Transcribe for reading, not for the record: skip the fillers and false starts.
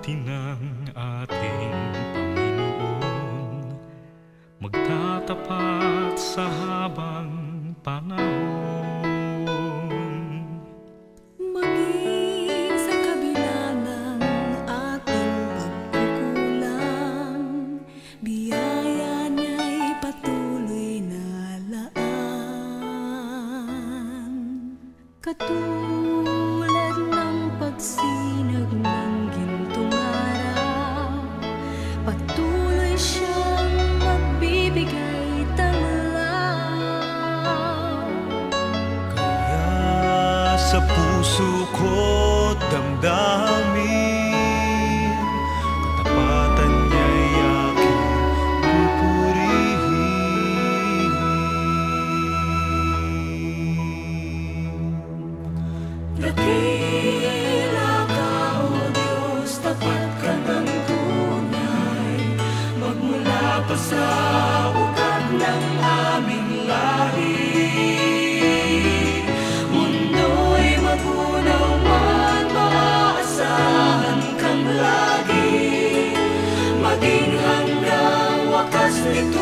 pabuti ng ating Panginoon, magtatapat sa habang panahon. Maging sa kabila ng ating pagkukulang, biyaya niya'y patuloy na laan. Katulad ng pagsinag ng gintong araw, patuloy siyang magbibigay tanglaw. Kaya sa puso ko't damdamin, katapatan niya'y aking pupurihin. Dakila ka, O Diyos, tapat ka ng tunay, magmula pa sa ugat ng aming lahi. Mundo'y magunaw man, maaasahan kang lagi, maging hanggang wakas nito.